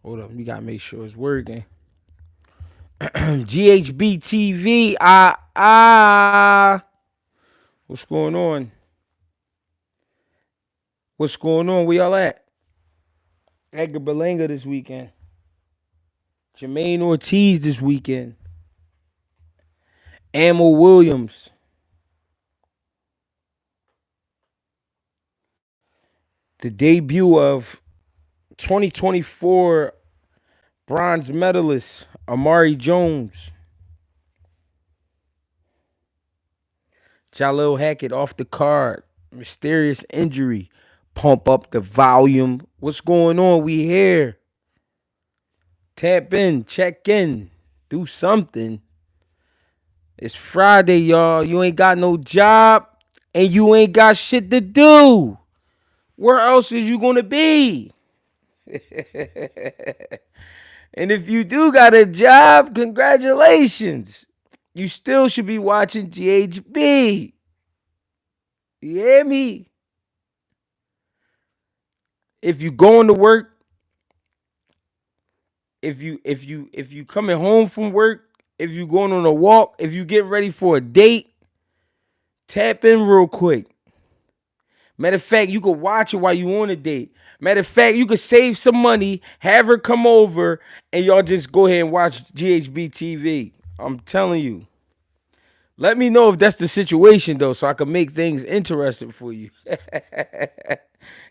Hold up, we gotta make sure it's working. GHB TV. What's going on? What's going on? Where y'all at? Edgar Berlanga this weekend. Jermaine Ortiz this weekend. Ammo Williams. The debut of 2024 bronze medalist Amari Jones. Jalil Hackett off the card. Mysterious injury. Pump up the volume. What's going on? We here. Tap in, check in, do something. It's Friday, y'all. You ain't got no job and you ain't got shit to do. Where else is you gonna be? And if you do got a job, congratulations. You still should be watching GHB. You hear me? If you going to work, if you coming home from work, if you going on a walk, if you get ready for a date, tap in real quick. Matter of fact, you could watch it while you on a date. Matter of fact, you could save some money, have her come over, and y'all just go ahead and watch GHB TV. I'm telling you. Let me know if that's the situation though, so I can make things interesting for you.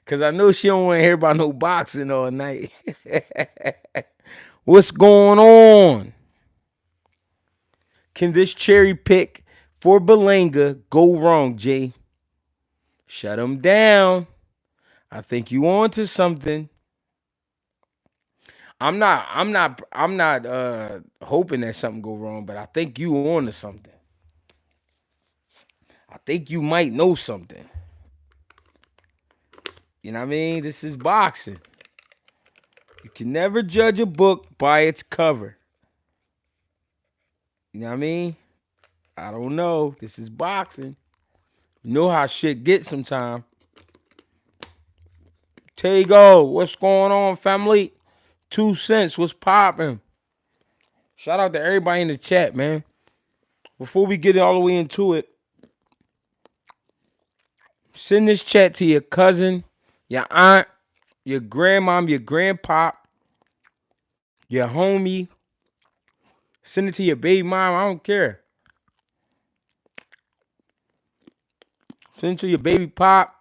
Cause I know she don't want to hear about no boxing all night. What's going on? Can this cherry pick for Berlanga go wrong, Jay? Shut him down. I think you on to something. I'm not hoping that something go wrong, but I think you on to something. I think you might know something. You know what I mean? This is boxing. You can never judge a book by its cover. You know what I mean? I don't know. This is boxing. You know how shit gets sometimes. Tego, what's going on, family? 2 cents, what's popping? Shout out to everybody in the chat, man. Before we get all the way into it, send this chat to your cousin, your aunt, your grandmom, your grandpop, your homie. Send it to your baby mom. I don't care. Send it to your baby pop.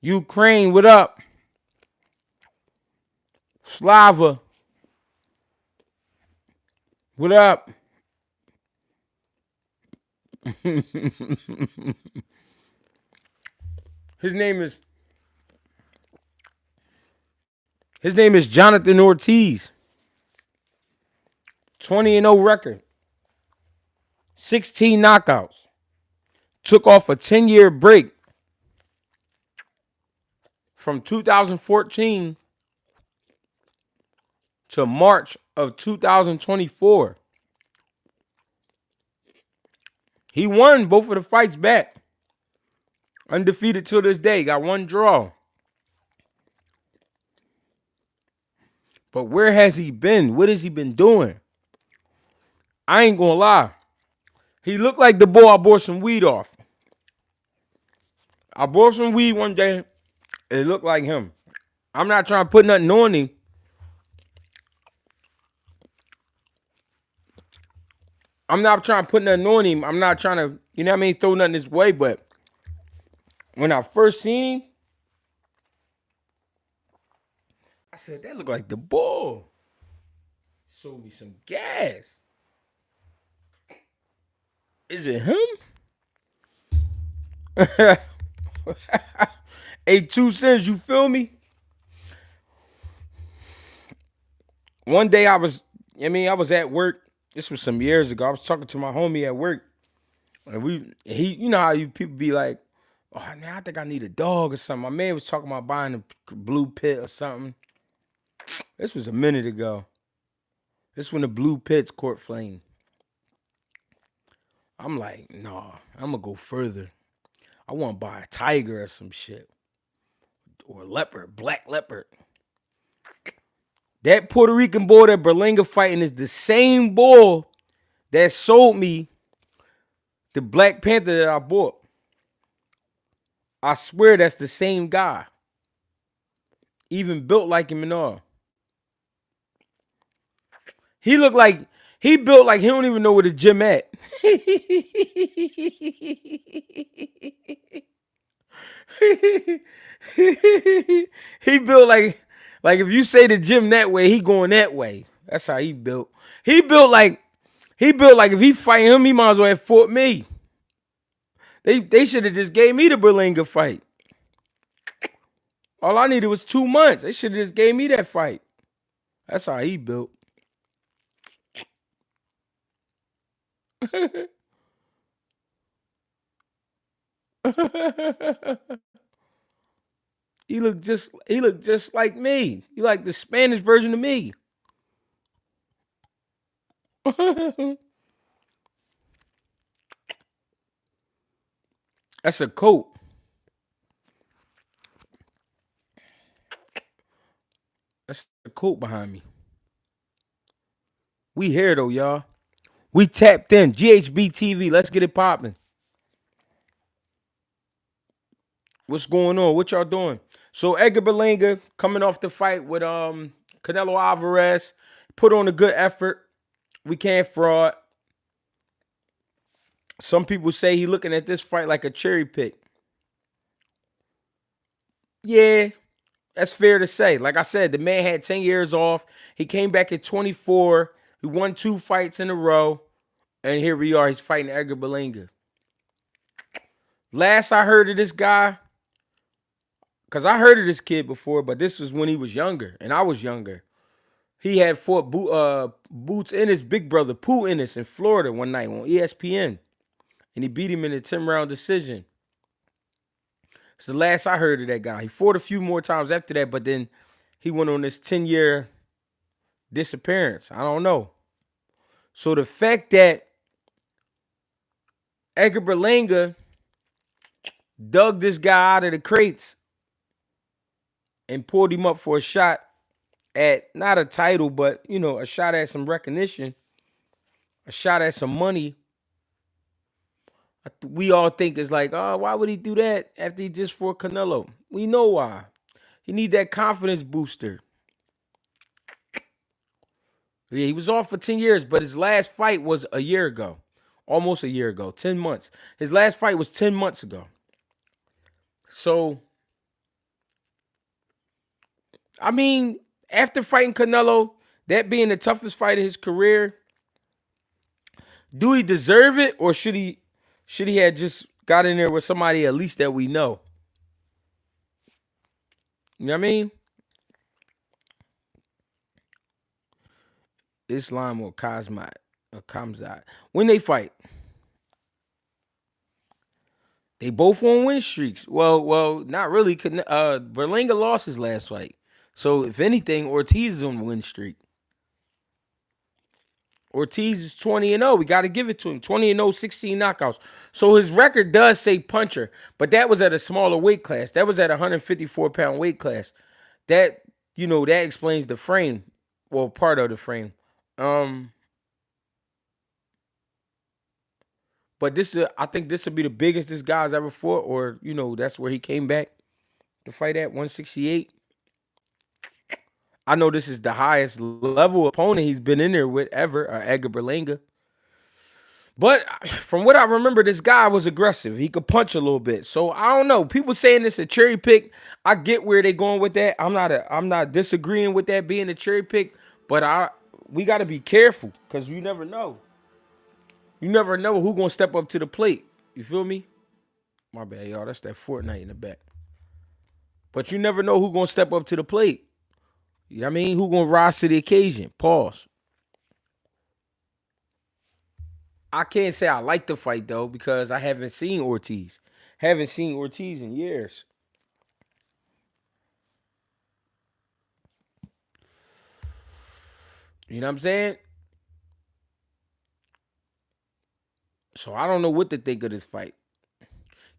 Ukraine, what up? Slava, what up? His name is Jonathan Ortiz. 20-0 record. 16 knockouts. Took off a 10-year break from 2014 to March of 2024. He won both of the fights back. Undefeated till this day. Got one draw. But where has he been? What has he been doing? I ain't gonna lie. He looked like the boy I bought some weed off. I bought some weed one day. It looked like him. I'm not trying to put nothing on him. I'm not trying to put nothing on him. I'm not trying to, you know what I mean, throw nothing his way. But when I first seen him, I said, that look like the bull. Sold me some gas. Is it him? Hey, 2 cents, you feel me? One day I was at work. This was some years ago. I was talking to my homie at work. And you know how you people be like, oh, man, I think I need a dog or something. My man was talking about buying a blue pit or something. This was a minute ago. This when the blue pits caught flame. I'm like, nah, I'm gonna go further. I want to buy a tiger or some shit. or leopard, black leopard. That Puerto Rican boy that Berlanga fighting is the same bull that sold me the Black Panther that I bought. I swear that's the same guy. Even built like him and all. He looked like he built like he don't even know where the gym at. He built like if you say the gym that way, he going that way. That's how he built. He built like if he fight him, he might as well have fought me. They should have just gave me the Berlanga fight. All I needed was 2 months. They should have just gave me that fight. That's how he built. He looked just like me. He like the Spanish version of me. That's a coat. That's a coat behind me. We here though, y'all. We tapped in. GHB TV. Let's get it popping. What's going on? What y'all doing? So Edgar Berlanga coming off the fight with Canelo Alvarez, put on a good effort. We can't fraud. Some people say he looking at this fight like a cherry pick. Yeah, that's fair to say. Like I said, the man had 10 years off. He came back at 24. He won 2 fights in a row. And here we are. He's fighting Edgar Berlanga. Last I heard of this guy, because I heard of this kid before, but this was when he was younger, and I was younger. He had fought Boots Ennis' big brother, Pooh Ennis, in Florida one night on ESPN. And he beat him in a 10-round decision. It's the last I heard of that guy. He fought a few more times after that, but then he went on this 10-year disappearance. I don't know. So the fact that Edgar Berlanga dug this guy out of the crates and pulled him up for a shot at, not a title, but, you know, a shot at some recognition, a shot at some money, we all think it's like, oh, why would he do that after he just fought Canelo? We know why. He need that confidence booster. Yeah, he was off for 10 years, but his last fight was a year ago. Almost a year ago, 10 months. His last fight was 10 months ago. So, I mean, after fighting Canelo, that being the toughest fight of his career, do he deserve it, or should he have just got in there with somebody at least that we know? You know what I mean? Islam or Kamzat. When they fight, they both on win streaks. Well, not really. Berlanga lost his last fight. So if anything, Ortiz is on the win streak. Ortiz is 20-0. We got to give it to him. 20-0, 16 knockouts. So his record does say puncher, but that was at a smaller weight class. That was at a 154-pound weight class. That, you know, that explains the frame. Well, part of the frame. But I think this will be the biggest this guy's ever fought, or, you know, that's where he came back to fight at 168. I know this is the highest level opponent he's been in there with ever, Edgar Berlanga. But from what I remember, this guy was aggressive. He could punch a little bit. So I don't know. People saying this a cherry pick. I get where they're going with that. I'm not disagreeing with that being a cherry pick, but we got to be careful because you never know. You never know who's gonna step up to the plate. You feel me? My bad, y'all. That's that Fortnite in the back. But you never know who's gonna step up to the plate. You know what I mean? Who gonna rise to the occasion? Pause. I can't say I like the fight though because I haven't seen Ortiz. Haven't seen Ortiz in years. You know what I'm saying? So I don't know what to think of this fight.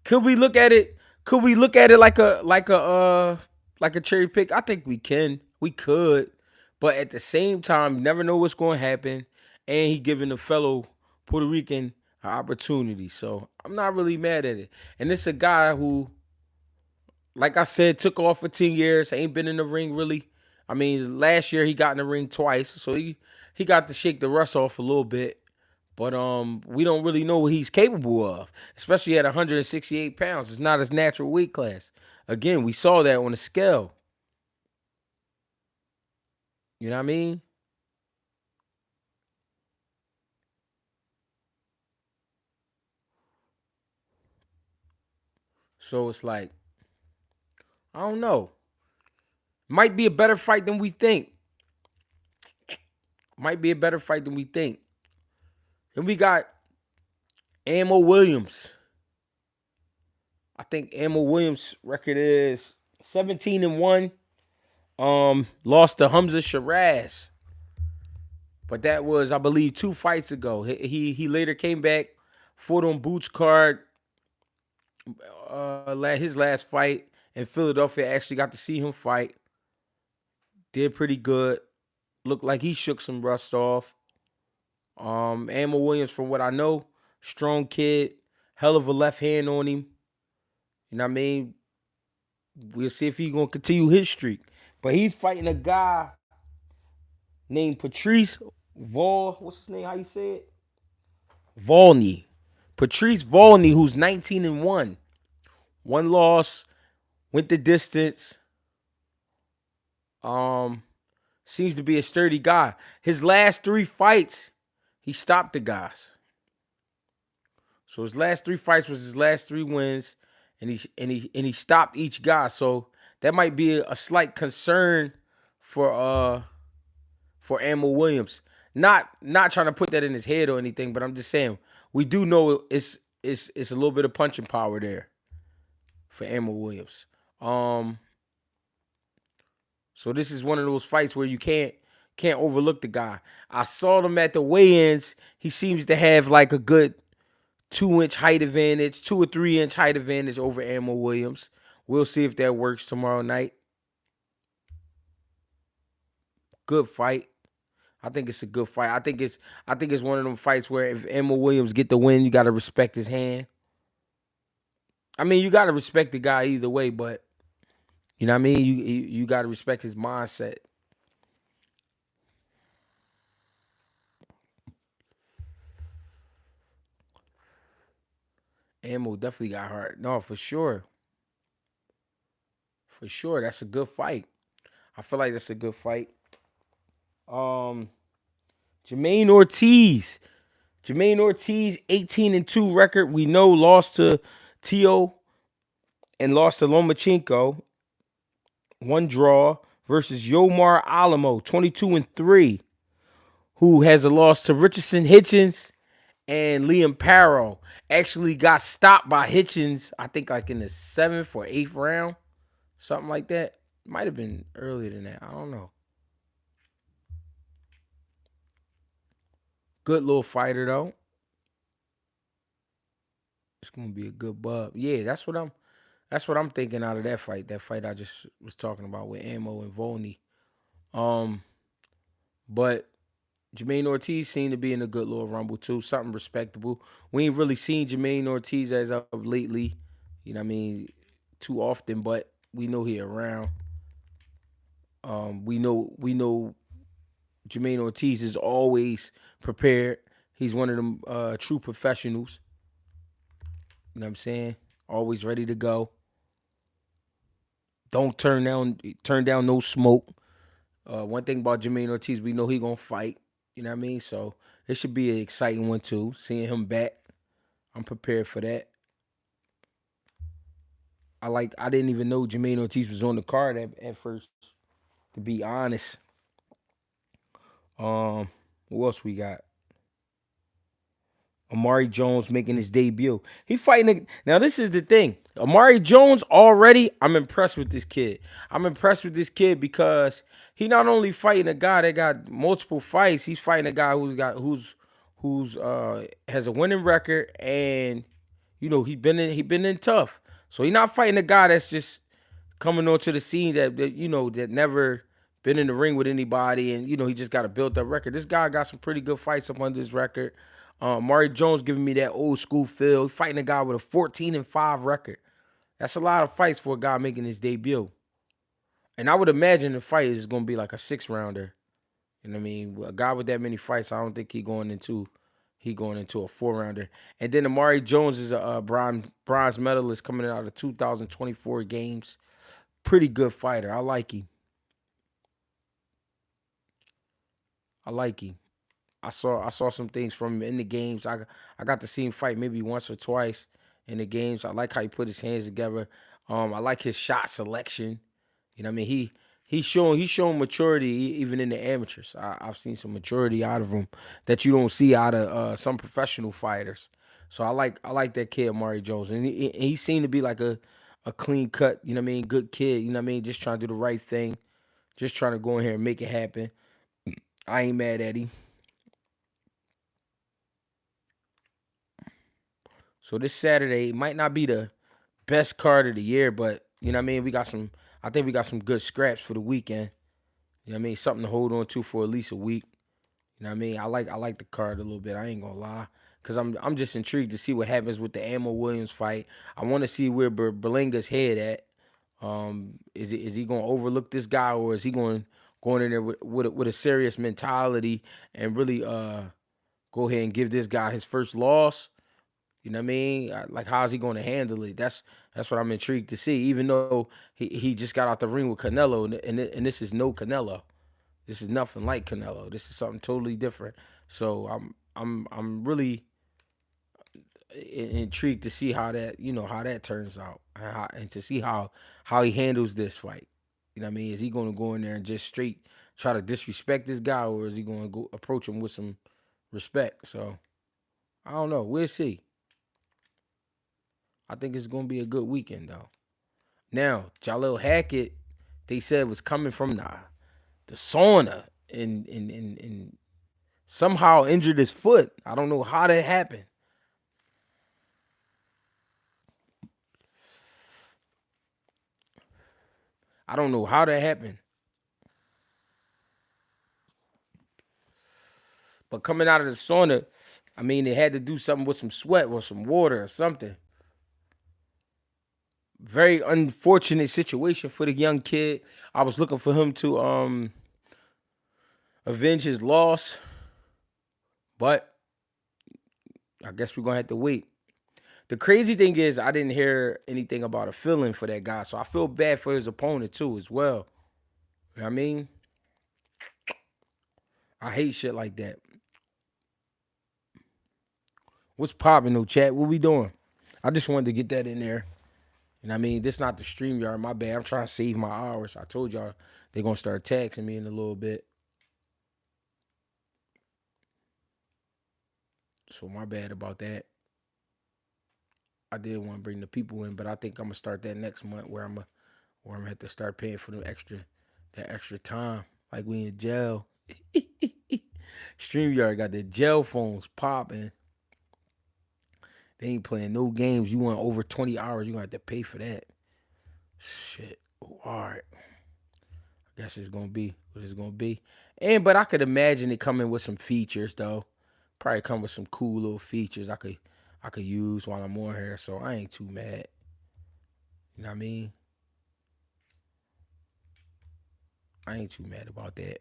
Could we look at it? Could we look at it like a like a cherry pick? I think we can. We could. But at the same time, you never know what's going to happen. And he giving the fellow Puerto Rican an opportunity. So I'm not really mad at it. And it's a guy who, like I said, took off for 10 years, ain't been in the ring really. I mean, last year he got in the ring twice. So he got to shake the rust off a little bit. But we don't really know what he's capable of, especially at 168 pounds. It's not his natural weight class. Again, we saw that on the scale. You know what I mean? So it's like, I don't know. Might be a better fight than we think. Might be a better fight than we think. And we got Ammo Williams. I think Ammo Williams' record is 17-1. Lost to Hamza Shiraz. But that was, I believe, 2 fights ago. He later came back, fought on Boots card. His last fight in Philadelphia, actually got to see him fight. Did pretty good. Looked like he shook some rust off. Ammo Williams, from what I know, strong kid, hell of a left hand on him. You know what I mean? We'll see if he's gonna continue his streak. But he's fighting a guy named Patrice what's his name? How you say it? Volney. Patrice Volney, who's 19-1. One loss, went the distance. Seems to be a sturdy guy. His last 3 fights, he stopped the guys. So his last 3 fights was his last 3 wins, and he stopped each guy. So that might be a slight concern for Ammo Williams. Not trying to put that in his head or anything, but I'm just saying we do know it's a little bit of punching power there for Ammo Williams. So this is one of those fights where you can't overlook the guy. I saw him at the weigh-ins. He seems to have like a good 2-inch height advantage, 2 or 3-inch height advantage over Ammo Williams. We'll see if that works tomorrow night. Good fight. I think it's a good fight. I think it's one of them fights where if Ammo Williams get the win, you got to respect his hand. I mean, you got to respect the guy either way, but you know what I mean? You got to respect his mindset. Ammo definitely got hurt. No, for sure. For sure. That's a good fight. I feel like that's a good fight. Jermaine Ortiz. Jermaine Ortiz, 18-2 record. We know lost to Tio and lost to Lomachenko. 1 draw versus Yomar Alamo, 22-3, who has a loss to Richardson Hitchens and Liam Parrow. Actually got stopped by Hitchens, I think like in the 7th or 8th round. Something like that. Might have been earlier than that. I don't know. Good little fighter though. It's gonna be a good bub. Yeah, that's what I'm thinking out of that fight. That fight I just was talking about with Ammo and Volney. But Jermaine Ortiz seemed to be in a good little rumble too. Something respectable. We ain't really seen Jermaine Ortiz as of lately. You know what I mean? Too often, but we know he around. We know Jermaine Ortiz is always prepared. He's one of them true professionals. You know what I'm saying? Always ready to go. Don't turn down no smoke. One thing about Jermaine Ortiz, we know he gonna fight. You know what I mean? So it should be an exciting one too. Seeing him back, I'm prepared for that. I didn't even know Jermaine Ortiz was on the card at first. To be honest, what else we got? Amari Jones making his debut. He fighting. Now, this is the thing. Amari Jones already, I'm impressed with this kid. I'm impressed with this kid because he not only fighting a guy that got multiple fights, he's fighting a guy who's has a winning record, and you know he been in tough. So he's not fighting a guy that's just coming onto the scene that never been in the ring with anybody, and he just got a built up record. This guy got some pretty good fights up under his record. Amari Jones giving me that old school feel, fighting a guy with a 14-5 record. That's a lot of fights for a guy making his debut. And I would imagine the fight is going to be like a 6-rounder. You know what I mean? A guy with that many fights, I don't think he going into a 4-rounder. And then Amari Jones is a bronze medalist coming out of 2024 games. Pretty good fighter. I like him. I saw some things from him in the games. I got to see him fight maybe once or twice in the games. I like how he put his hands together. I like his shot selection. You know what I mean? He's showing maturity even in the amateurs. I've seen some maturity out of him that you don't see out of some professional fighters. So I like that kid Amari Jones, and he seemed to be like a clean cut. You know what I mean? Good kid. You know what I mean? Just trying to do the right thing. Just trying to go in here and make it happen. I ain't mad at him. So this Saturday might not be the best card of the year, but you know what I mean? I think we got some good scraps for the weekend. You know what I mean? Something to hold on to for at least a week. You know what I mean? I like the card a little bit. I ain't gonna lie. Cause I'm just intrigued to see what happens with the Ammo Williams fight. I want to see where Berlanga's head at. Is he gonna overlook this guy, or is he going in there with a serious mentality and really go ahead and give this guy his first loss? You know what I mean? Like, how's he going to handle it? That's what I'm intrigued to see. Even though he just got out the ring with Canelo, and this is no Canelo. This is nothing like Canelo. This is something totally different. So I'm really intrigued to see how that turns out, and to see how he handles this fight. You know what I mean? Is he going to go in there and just straight try to disrespect this guy, or is he going to go approach him with some respect? So I don't know. We'll see. I think it's going to be a good weekend, though. Now, Jalil Hackett, they said was coming from the sauna and somehow injured his foot. I don't know how that happened. I don't know how that happened. But coming out of the sauna, I mean, they had to do something with some sweat or some water or something. Very unfortunate situation for the young kid. I was looking for him to avenge his loss, but I guess we're gonna have to wait. The crazy thing is, I didn't hear anything about a feeling for that guy, so I feel bad for his opponent too, as well. You know what I mean? I hate shit like that. What's popping though, chat? What we doing? I just wanted to get that in there. You know what I mean? This not the StreamYard, my bad. I'm trying to save my hours. I told y'all they're gonna start taxing me in a little bit. So my bad about that. I did want to bring the people in, but I think I'm gonna start that next month where I'm gonna have to start paying for that extra time. Like we in jail. StreamYard got the jail phones popping. They ain't playing no games. You want over 20 hours, you're gonna have to pay for that. Shit. All right. I guess it's gonna be what it's gonna be. But I could imagine it coming with some features though. Probably come with some cool little features I could use while I'm on here. So I ain't too mad. You know what I mean? I ain't too mad about that.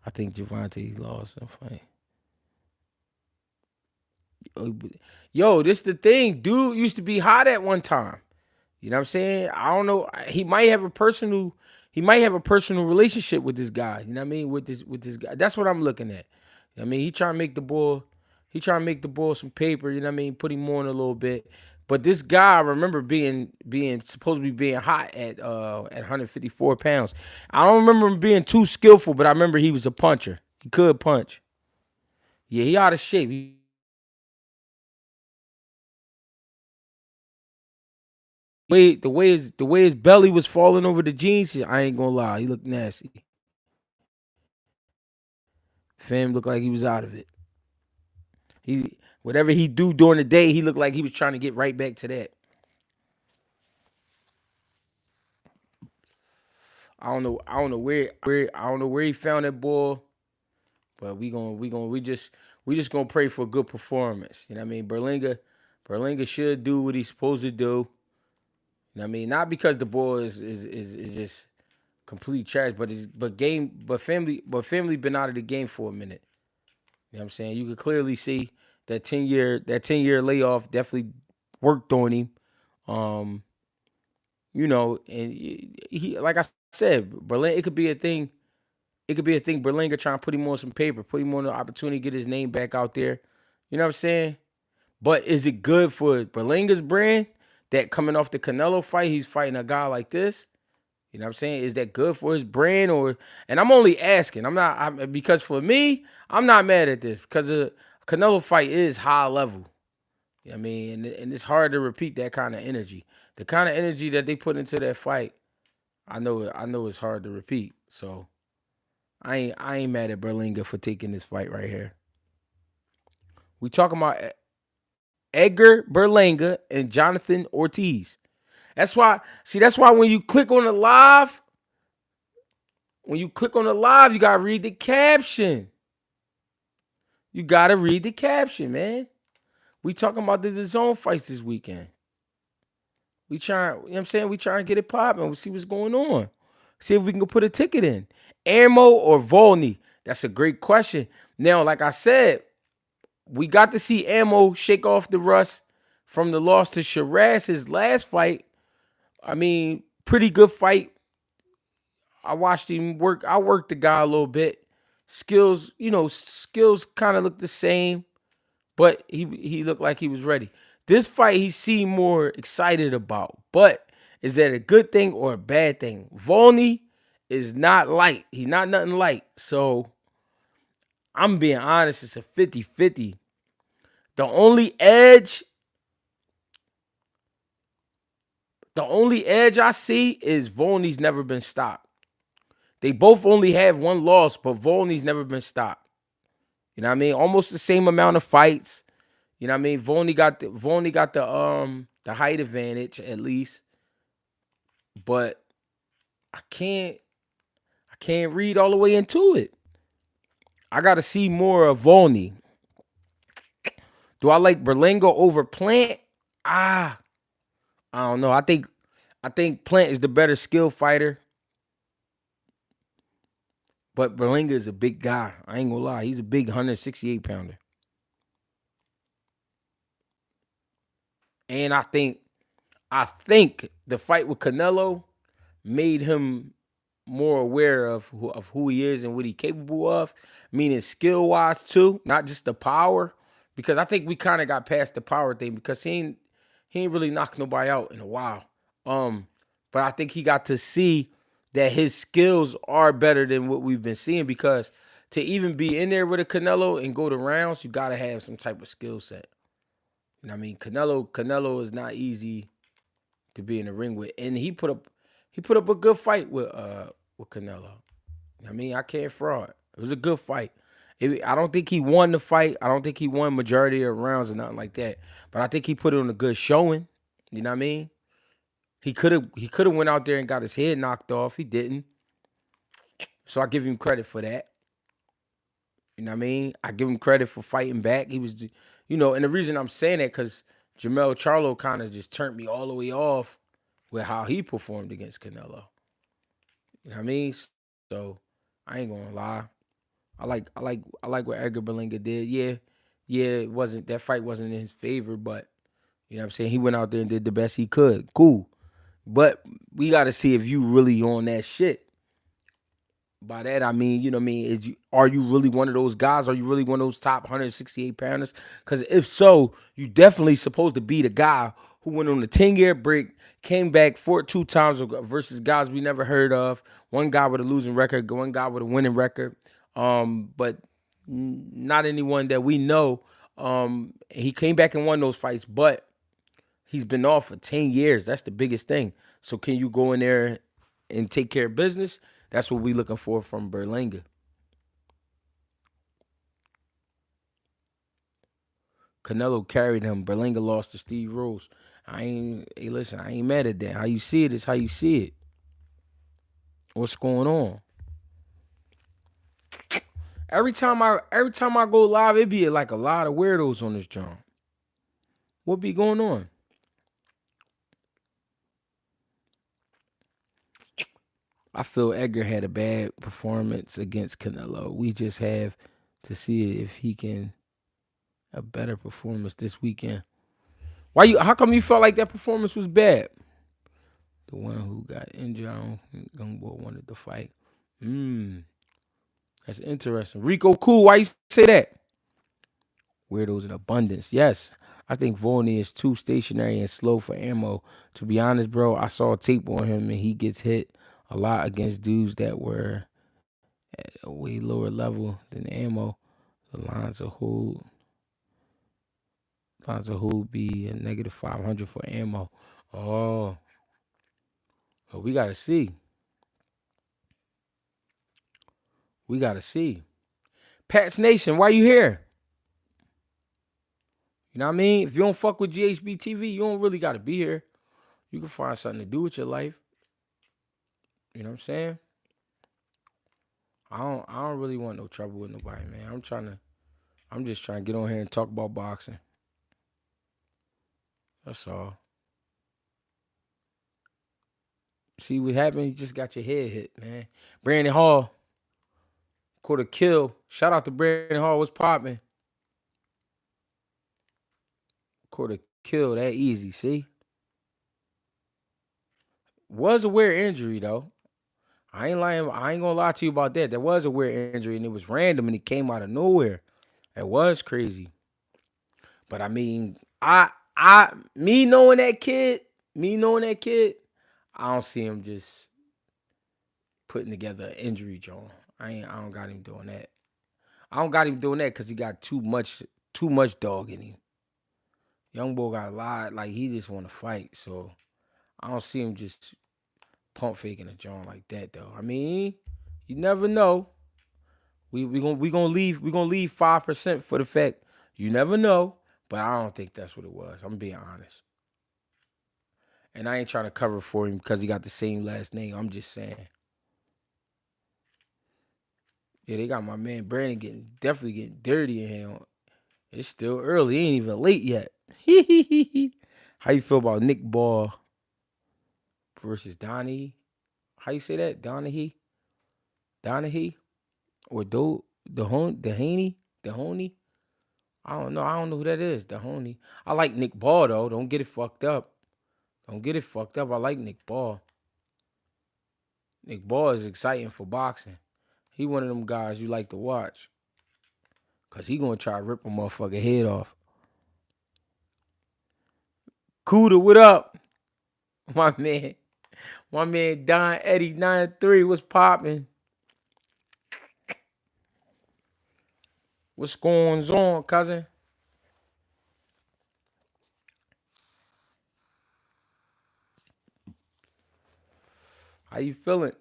I think Javante lost that fight. Yo, this the thing. Dude used to be hot at one time. You know what I'm saying? I don't know. He might have a personal relationship with this guy. You know what I mean? With this guy. That's what I'm looking at. I mean, he trying to make the ball some paper, you know what I mean? Put him on a little bit. But this guy, I remember being supposed to be being hot at 154 pounds. I don't remember him being too skillful, but I remember he was a puncher. He could punch. Yeah, he out of shape. The way his belly was falling over the jeans, I ain't gonna lie, he looked nasty. Fam looked like he was out of it. Whatever he do during the day, he looked like he was trying to get right back to that. I don't know where he found that ball, but we just gonna pray for a good performance. You know what I mean? Berlanga should do what he's supposed to do. You know what I mean? Not because the ball is just complete trash, but family been out of the game for a minute. You know what I'm saying? You could clearly see that 10 year layoff definitely worked on him. Um, and he like I said, Berlin, it could be a thing. It could be a thing. Berlanga trying to put him on some paper, put him on the opportunity to get his name back out there. You know what I'm saying? But is it good for Berlanga's brand that coming off the Canelo fight, he's fighting a guy like this? You know what I'm saying? Is that good for his brand or? And I'm only asking. Because for me, I'm not mad at this because the Canelo fight is high level. You know what I mean, and it's hard to repeat that kind of energy. The kind of energy that they put into that fight, I know it's hard to repeat. So I ain't mad at Berlanga for taking this fight right here. We talking about Edgar Berlanga and Jonathan Ortiz. That's why when you click on the live, you gotta read the caption. You gotta read the caption, man. We talking about the zone fights this weekend. We trying, you know what I'm saying? We trying to get it popping. We see what's going on. See if we can put a ticket in. Ammo or Volney? That's a great question. Now, like I said, we got to see Ammo shake off the rust from the loss to Shiraz, his last fight. I mean, pretty good fight. I watched him work. I worked the guy a little bit. Skills kind of look the same, but he looked like he was ready. This fight he seemed more excited about. But is that a good thing or a bad thing? Volney is not light. He's not nothing light. So I'm being honest, it's a 50-50. The only edge I see is Volney's never been stopped. They both only have one loss, but Volney's never been stopped. You know what I mean? Almost the same amount of fights. You know what I mean? Volney got the height advantage at least. But I can't read all the way into it. I got to see more of Volney. Do I like Berlanga over Plant? I don't know. I think Plant is the better skill fighter. But Berlanga is a big guy. I ain't gonna lie. He's a big 168 pounder. And I think the fight with Canelo made him more aware of who he is and what he's capable of, meaning skill-wise too, not just the power. Because I think we kind of got past the power thing because he ain't really knocked nobody out in a while. But I think he got to see that his skills are better than what we've been seeing because to even be in there with a Canelo and go to rounds, you got to have some type of skill set. You know what I mean? Canelo is not easy to be in the ring with, and he put up a good fight with Canelo. You know what I mean? I can't fraud. It was a good fight. I don't think he won the fight. I don't think he won majority of rounds or nothing like that. But I think he put on a good showing. You know what I mean? He could have went out there and got his head knocked off. He didn't. So I give him credit for that. You know what I mean? I give him credit for fighting back. He was, and the reason I'm saying that because Jermell Charlo kind of just turned me all the way off with how he performed against Canelo. You know what I mean? So I ain't gonna lie. I like what Edgar Berlanga did. Yeah, that fight wasn't in his favor, but you know what I'm saying? He went out there and did the best he could. Cool. But we got to see if you really on that shit. By that, I mean, you know what I mean? Are you really one of those guys? Are you really one of those top 168 pounders? Because if so, you definitely supposed to be the guy who went on a 10-year break, came back 42 times versus guys we never heard of. One guy with a losing record, one guy with a winning record. But not anyone that we know. He came back and won those fights, but he's been off for 10 years. That's the biggest thing. So can you go in there and take care of business? That's what we looking for from Berlanga. Canelo carried him. Berlanga lost to Steve Rose. I ain't mad at that. How you see it is how you see it. What's going on? Every time I go live, it be like a lot of weirdos on this joint. What be going on? I feel Edgar had a bad performance against Canelo. We just have to see if he can a better performance this weekend. How come you felt like that performance was bad? The one who got injured, I don't think Gungbo wanted to fight. That's interesting. Rico Cool, why you say that? Weirdos in abundance. Yes. I think Volney is too stationary and slow for ammo. To be honest, bro, I saw a tape on him and he gets hit a lot against dudes that were at a way lower level than ammo. The lines of who be a negative 500 for ammo. Oh, well, we gotta see. We gotta see. Pats Nation, why you here? You know what I mean? If you don't fuck with GHB TV, you don't really gotta be here. You can find something to do with your life. You know what I'm saying? I don't really want no trouble with nobody, man. I'm just trying to get on here and talk about boxing. That's all. See what happened? You just got your head hit, man. Brandon Hall caught a kill. Shout out to Brandon Hall. What's popping? Caught a kill that easy, see? Was a weird injury, though. I ain't lying. I ain't gonna lie to you about that. There was a weird injury, and it was random, and it came out of nowhere. It was crazy. But I mean, me knowing that kid, I don't see him just putting together an injury, John. I don't got him doing that. I don't got him doing that because he got too much dog in him. Young boy got a lot, like he just want to fight. So I don't see him just pump faking a John like that, though. I mean, you never know. We gonna leave 5% for the fact you never know, but I don't think that's what it was. I'm being honest. And I ain't trying to cover for him because he got the same last name. I'm just saying. Yeah, they got my man Brandon definitely getting dirty in here. It's still early. It ain't even late yet. How you feel about Nick Ball versus Donahue? How you say that? Donahue? Or Dehaney? I don't know. I don't know who that is. Dehaney. I like Nick Ball, though. Don't get it fucked up. I like Nick Ball. Nick Ball is exciting for boxing. He one of them guys you like to watch. Because he going to try to rip a motherfucker head off. Cuda, what up? My man Don Eddie 93, what's popping? What's going on, cousin? How you feeling?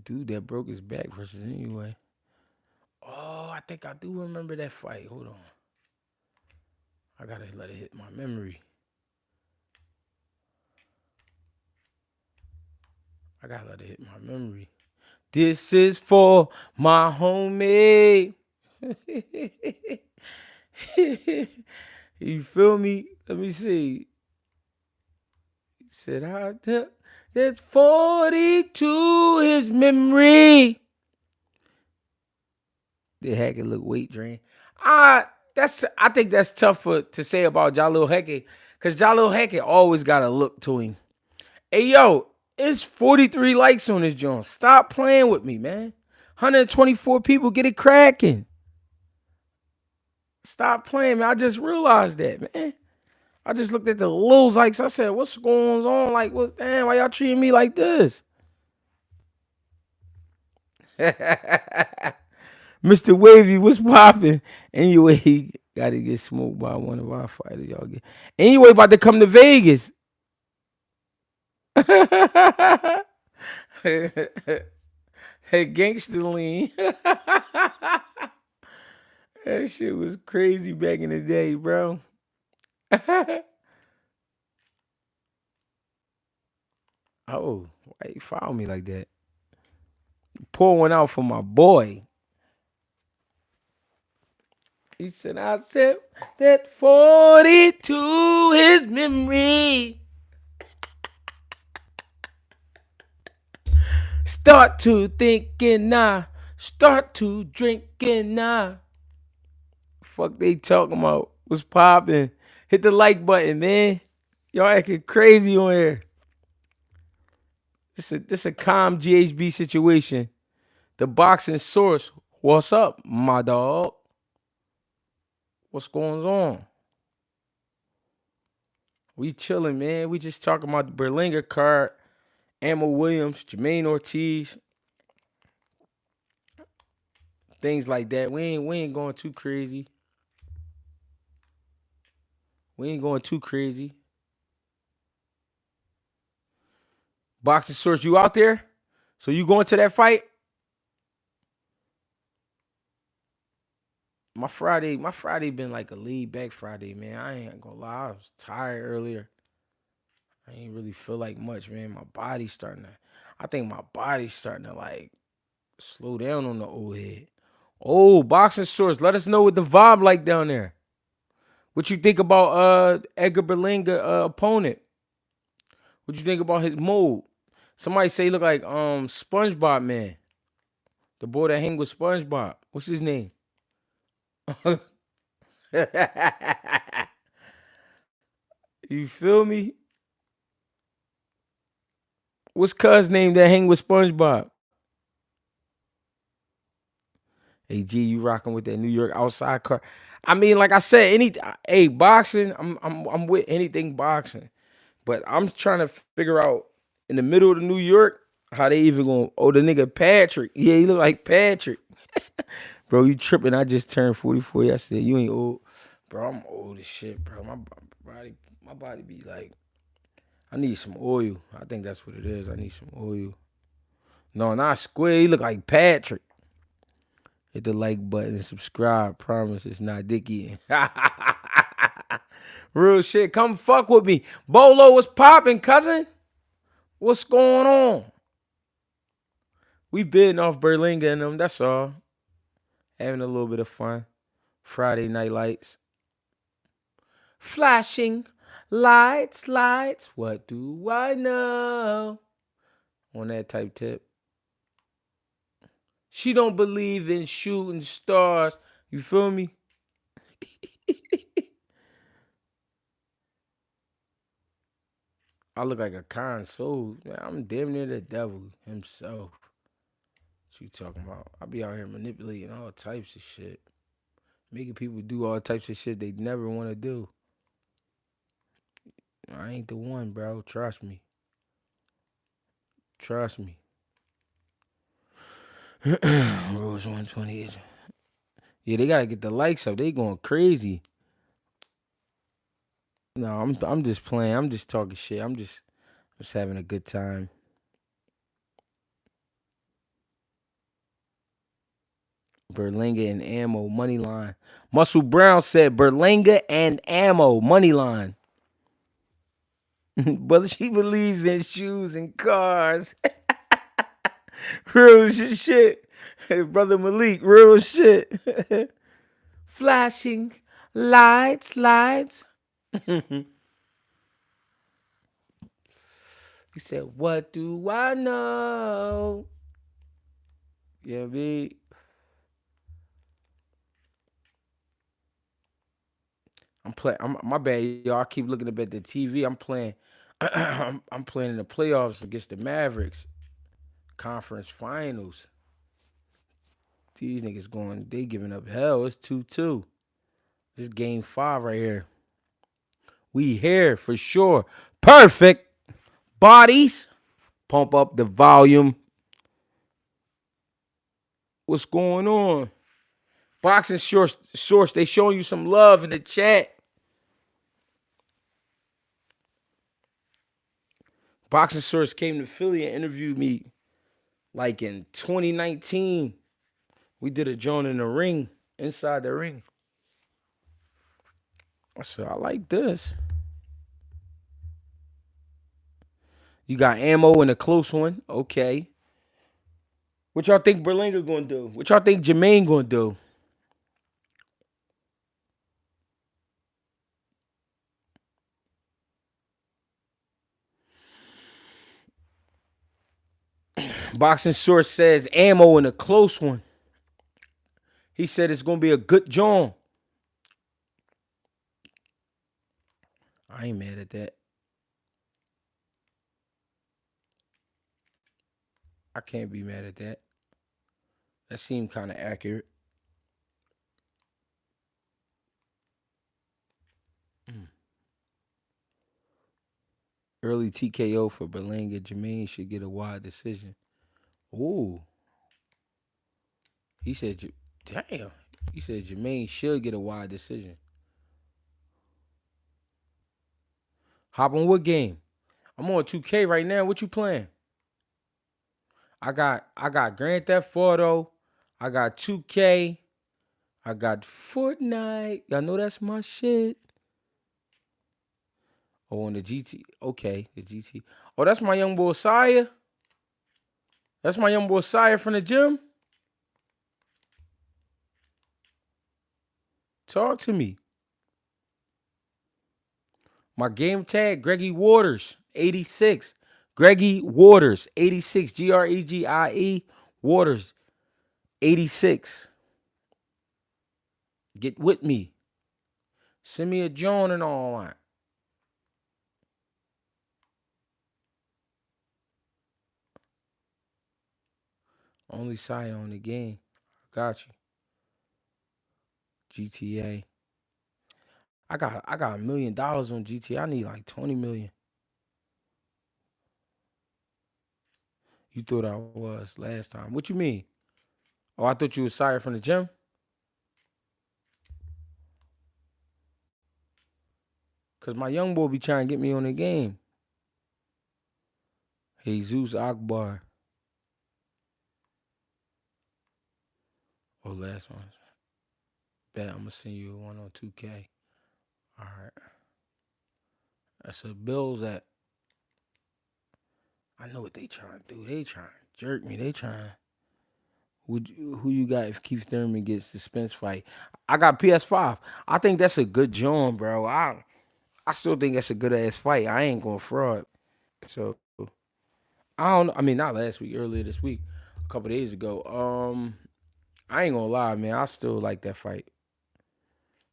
Dude that broke his back versus anyway. Oh, I think I do remember that fight. Hold on. I gotta let it hit my memory. This is for my homie. You feel me? Let me see. He said, that's 42 his memory. Did Hackett look weight drain? I think that's tough to say about Jalil Hackett, because Jalil Hackett always got a look to him. Hey, yo, it's 43 likes on this joint. Stop playing with me, man. 124 people, get it cracking. Stop playing, man. I just realized that, man. I just looked at the little likes. I said, what's going on? Like, what, man, why y'all treating me like this? Mr. Wavy, what's popping? Anyway, he got to get smoked by one of our fighters. Y'all get. Anyway, about to come to Vegas. Hey, gangster lean. That shit was crazy back in the day, bro. Oh, why you follow me like that? Pour one out for my boy. He said, I said that 40 to his memory. Start to thinking now. Start to drinking now. Fuck they talking about? What's popping? Hit the like button, man. Y'all acting crazy on here. This a calm GHB situation. The boxing source. What's up, my dog? What's going on? We chilling, man. We just talking about the Berlanga card. Ammo Williams, Jermaine Ortiz, things like that. We ain't going too crazy. We ain't going too crazy. Boxing source, you out there? So you going to that fight? My Friday been like a laid back Friday, man. I ain't gonna lie. I was tired earlier. I ain't really feel like much, man. I think my body's starting to like slow down on the old head. Oh, boxing source, let us know what the vibe like down there. What you think about Edgar Berlanga opponent? What you think about his mold? Somebody say he look like SpongeBob man. The boy that hang with SpongeBob. What's his name? You feel me? What's cuz name that hang with SpongeBob? Hey G, you rocking with that New York outside car. I mean, like I said, boxing, I'm with anything boxing. But I'm trying to figure out in the middle of the New York how they even going. Oh, the nigga Patrick. Yeah, he look like Patrick. Bro, you tripping. I just turned 44 yesterday. You ain't old. Bro, I'm old as shit, bro. My body be like, I need some oil. I think that's what it is. I need some oil. No, not Squid. He look like Patrick. Hit the like button and subscribe. Promise it's not Dickie. Real shit. Come fuck with me. Bolo, what's popping, cousin? What's going on? We bidding off Berlanga and them. That's all. Having a little bit of fun. Friday night lights. Flashing lights, lights. What do I know? On that type tip. She don't believe in shooting stars. You feel me? I look like a console. Man, I'm damn near the devil himself. What you talking about? I be out here manipulating all types of shit. Making people do all types of shit they never want to do. I ain't the one, bro. Trust me. Trust me. Rose 128. Yeah, they gotta get the likes up. They going crazy. No, I'm just playing. I'm just talking shit. I'm just having a good time. Berlanga and ammo money line. Muscle Brown said Berlanga and ammo money line. But she believes in shoes and cars. Real shit. Brother Malik, real shit. Flashing lights, lights. He said, what do I know? Yeah, me. I'm playing. My bad, y'all. I keep looking up at the TV. I'm playing. I'm playing in the playoffs against the Mavericks. Conference finals. These niggas going. They giving up hell. It's 2-2. This game 5 right here. We here for sure. Perfect. Bodies. Pump up the volume. What's going on? Boxing source. They showing you some love in the chat. Boxing source came to Philly and interviewed me like in 2019. We did a joint in the ring, inside the ring. So I like this. You got ammo in a close one. Okay. What y'all think Berlanga gonna do? What y'all think Jermaine gonna do? Boxing source says ammo in a close one. He said it's gonna be a good John. I ain't mad at that. I can't be mad at that. That seemed kind of accurate. Early TKO for Berlanga. Jermaine should get a wide decision. Ooh. He said, damn. He said Jermaine should get a wide decision. Hop on what game? I'm on 2K right now. What you playing? I got Grand Theft Auto. I got 2K. I got Fortnite. Y'all know that's my shit. Oh, on the GT. Okay, the GT. Oh, that's my young boy Sire. That's my young boy Sire from the gym. Talk to me. My game tag, Greggie Waters, 86. Greggie Waters, 86. Gregie Waters, 86. Get with me. Send me a Joan and all that. Only Sire on the game. Got you. GTA. I got $1 million on GTA. I need like 20 million. You thought I was last time. What you mean? Oh, I thought you was Sire from the gym. Cause my young boy be trying to get me on the game. Jesus Akbar. Oh, last one. Bet I'm gonna send you one on 2K. All right. That's a Bills that. I know what they trying to do. They trying to jerk me. They trying. Who you got if Keith Thurman gets the Spence fight? I got PS5. I think that's a good joint, bro. I still think that's a good ass fight. I ain't gonna fraud. So I don't. I mean, not last week. Earlier this week, a couple days ago. I ain't gonna lie, man. I still like that fight.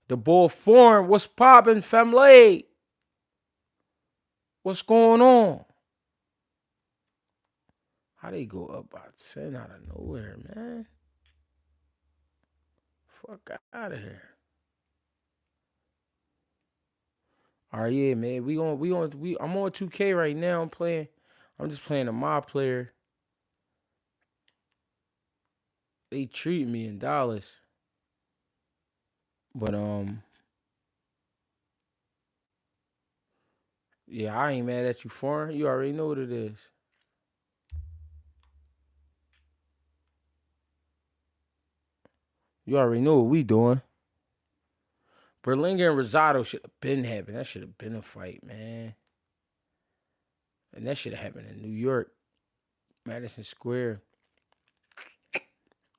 The Bull Foreign, what's poppin', family? What's going on? How they go up by 10 out of nowhere, man? Fuck out of here. All right, yeah, man. I'm on 2K right now. I'm just playing a mob player. They treat me in dollars. But yeah, I ain't mad at you, foreign. You already know what it is. You already know what we doing. Berlanga and Rosado should have been happening. That should have been a fight, man. And that should have happened in New York, Madison Square.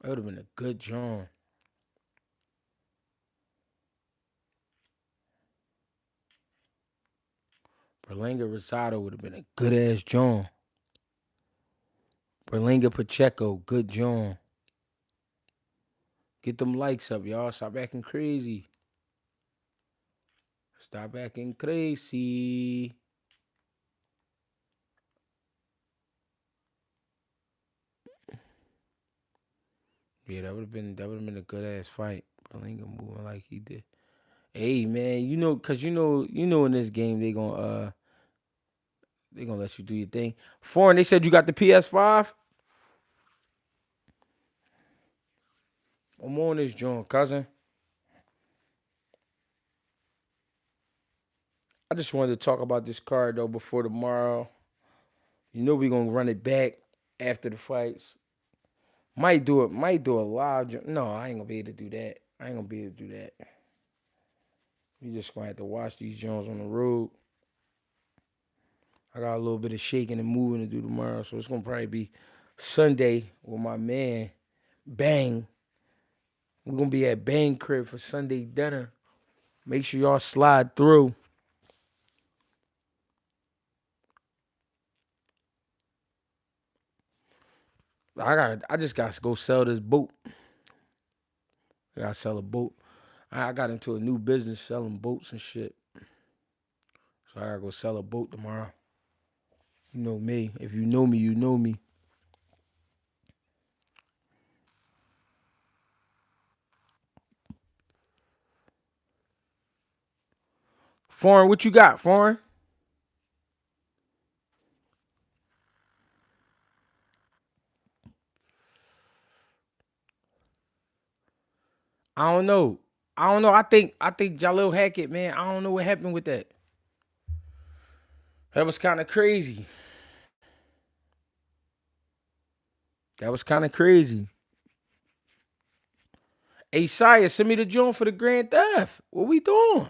That would have been a good drawing. Berlanga Rosado would have been a good ass drawing. Berlanga Pacheco, good drawing. Get them likes up, y'all. Stop acting crazy. Stop acting crazy. Yeah, that would have been a good ass fight. Berlanga moving like he did. Hey man, cause in this game they gonna let you do your thing. Foreign, they said you got the PS5. I'm on this joint, cousin. I just wanted to talk about this card though before tomorrow. We gonna run it back after the fights. Might do a live. No, I ain't gonna be able to do that. I ain't gonna be able to do that. We just gonna have to watch these Jones on the road. I got a little bit of shaking and moving to do tomorrow, so it's gonna probably be Sunday with my man Bang. We're gonna be at Bang Crib for Sunday dinner. Make sure y'all slide through. I just gotta go sell this boat. I gotta sell a boat. I got into a new business selling boats and shit. So I gotta go sell a boat tomorrow. You know me. If you know me, you know me. Foreign, what you got, Foreign? I don't know. I don't know. I think Jalil Hackett, man. I don't know what happened with that. That was kind of crazy. That was kind of crazy. Hey, Sire, send me the joint for the Grand Theft. What we doing?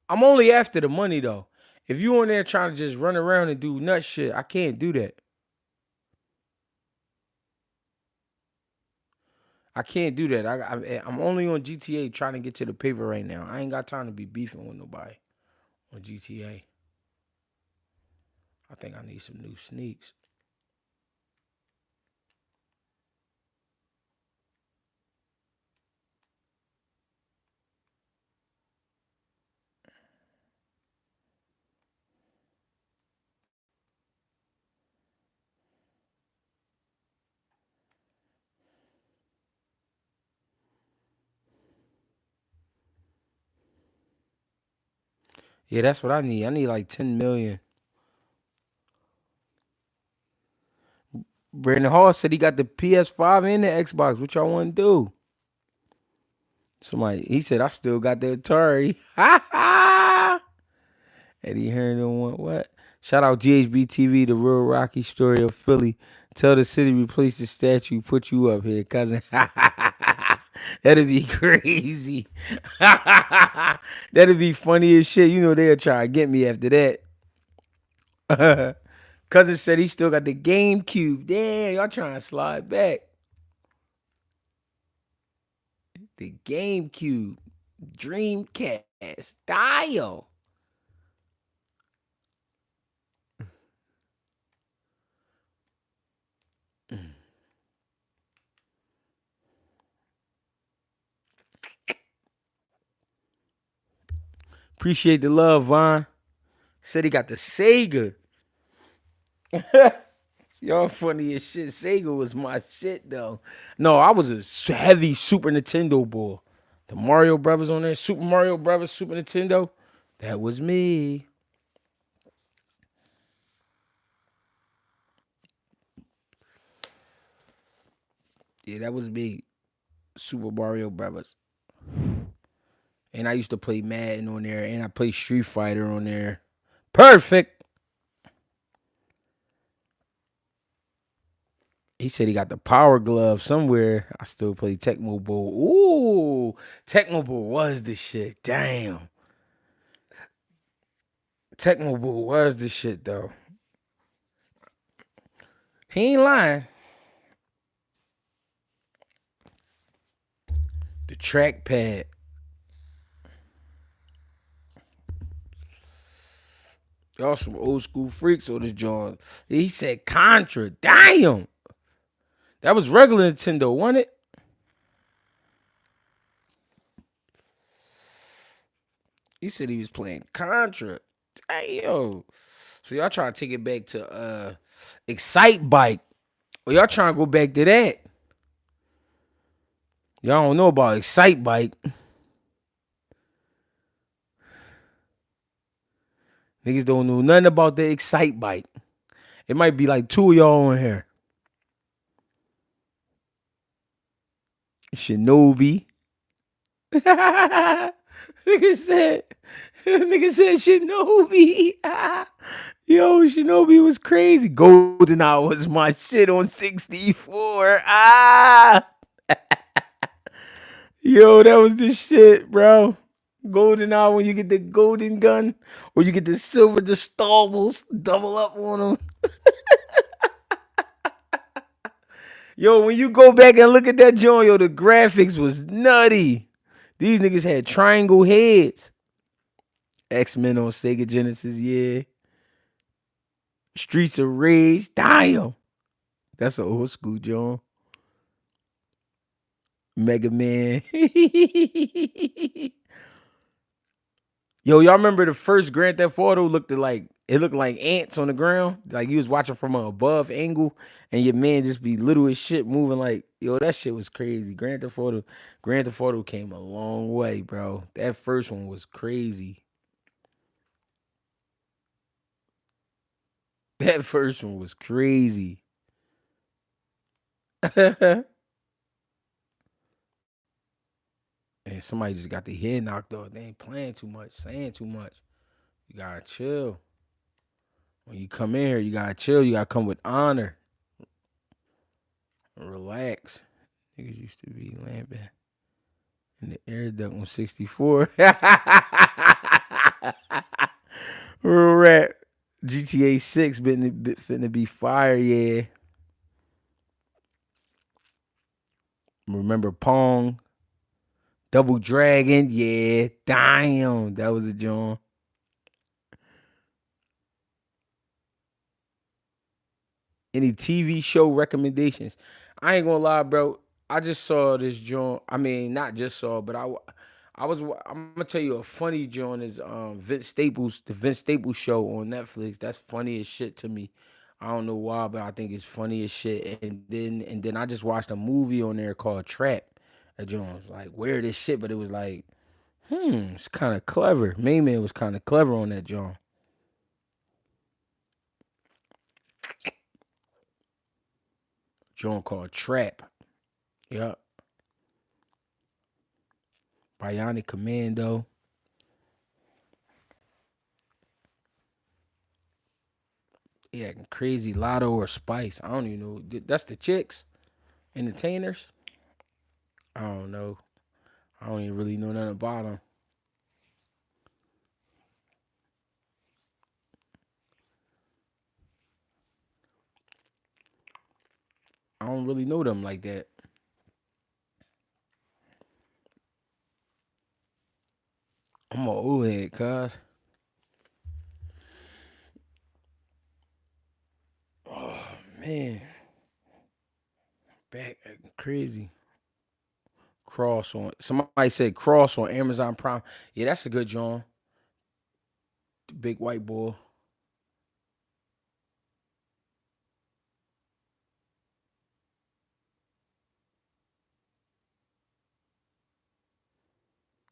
I'm only after the money though. If you on there trying to just run around and do nut shit, I can't do that. I can't do that. I'm only on GTA trying to get to the paper right now. I ain't got time to be beefing with nobody on GTA. I think I need some new sneaks. Yeah, that's what I need. I need like 10 million. Brandon Hall said he got the PS5 and the Xbox. What y'all want to do? Somebody, he said, I still got the Atari. Ha ha! Eddie Herndon want what? Shout out GHB TV, the real Rocky story of Philly. Tell the city replace the statue, put you up here, cousin. That'd be crazy. That'd be funny as shit. You know they'll try to get me after that. Cousin said he still got the GameCube. Damn, y'all trying to slide back. The GameCube. Dreamcast. Style. Appreciate the love, Vaughn. Said he got the Sega. Y'all funny as shit. Sega was my shit though. No, I was a heavy Super Nintendo boy. The Mario Brothers on there, Super Mario Brothers, Super Nintendo. That was me. Yeah, that was me. Super Mario Brothers. And I used to play Madden on there, and I played Street Fighter on there. Perfect. He said he got the Power Glove somewhere. I still play Tecmo Bowl. Ooh, Tecmo Bowl was the shit. Damn. Tecmo Bowl was the shit though. He ain't lying. The trackpad. Y'all some old school freaks on this joint. He said Contra. Damn. That was regular Nintendo, wasn't it? He said he was playing Contra. Damn. So y'all trying to take it back to Excite Bike. Or y'all trying to go back to that. Y'all don't know about Excite Bike. Niggas don't know nothing about the Excite Bike. It might be like two of y'all on here. Shinobi. nigga said Shinobi. Yo, Shinobi was crazy. GoldenEye was my shit on 64. Yo, that was the shit, bro. Golden eye when you get the golden gun, or you get the silver the stubbles, double up on them. Yo, when you go back and look at that joint, yo, the graphics was nutty. These niggas had triangle heads. X-Men on Sega Genesis, yeah. Streets of Rage, damn. That's an old school joint. Mega Man. Yo, y'all remember the first Grand Theft Auto looked like ants on the ground? Like you was watching from an above angle and your man just be little as shit moving like, yo, that shit was crazy. Grand Theft Auto came a long way, bro. That first one was crazy. That first one was crazy. And somebody just got the head knocked off. They ain't playing too much, saying too much. You gotta chill. When you come in here, you gotta chill. You gotta come with honor. Relax. Niggas used to be lamping in the air duct on 64. Real rap. GTA 6 finna be fire, yeah. Remember Pong? Double Dragon, yeah. Damn, that was a joint. Any TV show recommendations? I ain't gonna lie, bro. I just saw this joint. I mean, not just saw, but I'm gonna tell you a funny joint is the Vince Staples show on Netflix. That's funny as shit to me. I don't know why, but I think it's funny as shit. And then I just watched a movie on there called Trap. That joint was like weird as shit, but it was like, it's kind of clever. Main Man was kind of clever on that joint. Joint called Trap. Yup. Bionic Commando. Yeah, crazy Lotto or Spice. I don't even know. That's the chicks, entertainers. I don't know. I don't even really know nothing about them. I don't really know them like that. I'm an old head, cuz. Oh man, back acting crazy. Cross on somebody said Cross on Amazon Prime. Yeah, that's a good John. The big white boy.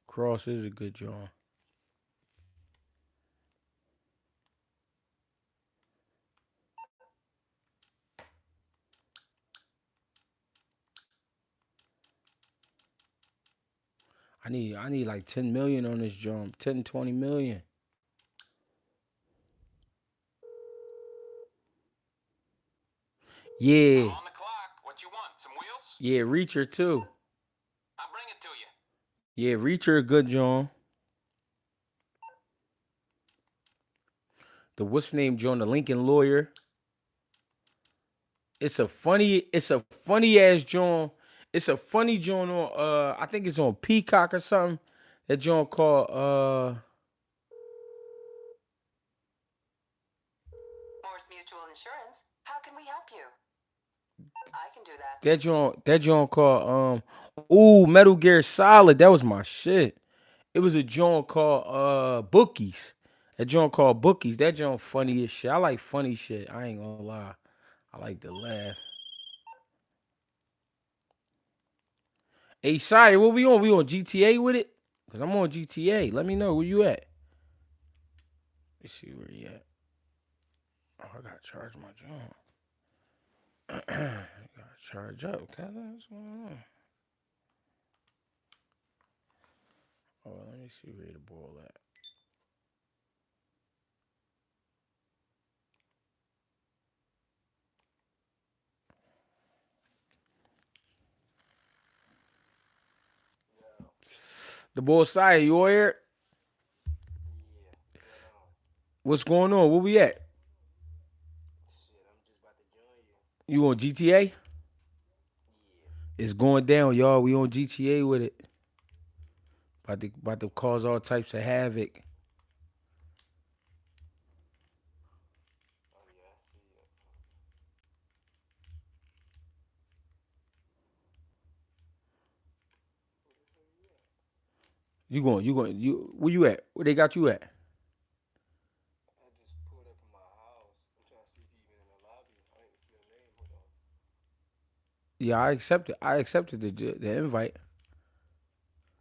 Cross is a good John. I need like 10 million on this jump. 10, 20 million. Yeah. I'm on the clock. What you want? Some wheels? Yeah, Reacher too. I'll bring it to you. Yeah, Reacher a good John. The what's name John, the Lincoln lawyer. It's a funny ass John. It's a funny John on I think it's on Peacock or something. That John called Morse Mutual Insurance. How can we help you? I can do that. that John called ooh, Metal Gear Solid. That was my shit. It was a John called Bookies. That John called Bookies. That John funny as shit. I like funny shit. I ain't gonna lie. I like to laugh. Hey, Sire, what we on? We on GTA with it? Cause I'm on GTA. Let me know where you at. Let's see where you at. Oh, I gotta charge my John. I gotta charge up. Okay, what's going on? Oh, let me see where the ball at. The boy Sire, you all here? Yeah. What's going on? Where we at? Shit, I'm just about to join you. You on GTA? Yeah. It's going down, y'all. We on GTA with it. About to cause all types of havoc. Oh yeah, I see it. Where the hell you at? You where you at? Where they got you at? I just pulled up in my house. I'm trying to see if he even in the lobby. I didn't see a name. Hold on. Yeah, I accepted the invite.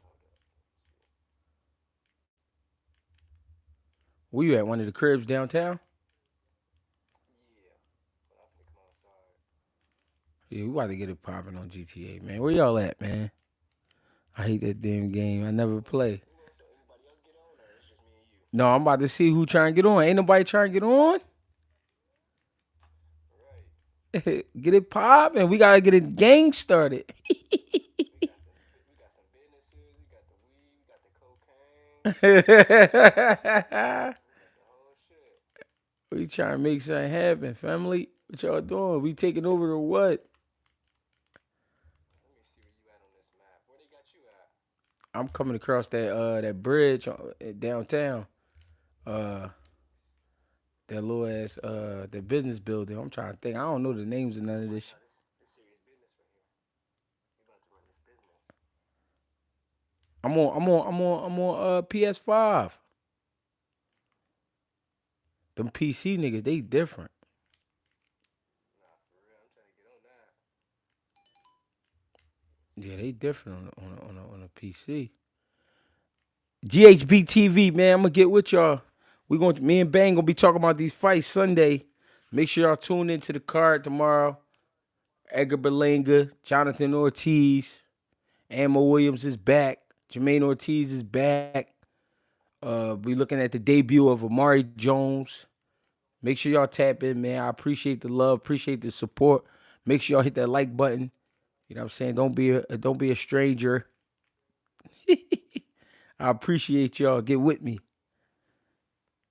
Hold up. Where you at? One of the cribs downtown? Yeah. But I'm finna come outside. Yeah, we about to get it popping on GTA, man. Where y'all at, man? I hate that damn game. I never play. Who else? Anybody else get on, or it's just me and you? No, I'm about to see who trying to get on. Ain't nobody trying to get on. Right. Get it popping. We gotta get a gang started. We got some businesses. We got the weed. We got the cocaine. We got the whole shit. We trying to make something happen, family. What y'all doing? We taking over or what? Let me see where you at on this map. Where they got you at? I'm coming across that bridge downtown. That little ass that business building. I'm trying to think. I don't know the names of none of this. Oh, this serious business right here. We about to run this business. I'm on PS5. Them PC niggas, they different. Nah, for real. I'm trying to get on that. Yeah, they different on a PC. GHB TV, man. I'm gonna get with y'all. Me and Bang gonna be talking about these fights Sunday. Make sure y'all tune into the card tomorrow. Edgar Berlanga, Jonathan Ortiz, Ammo Williams is back. Jermaine Ortiz is back. We looking at the debut of Amari Jones. Make sure y'all tap in, man. I appreciate the love, appreciate the support. Make sure y'all hit that like button. You know what I'm saying? Don't be a stranger. I appreciate y'all. Get with me.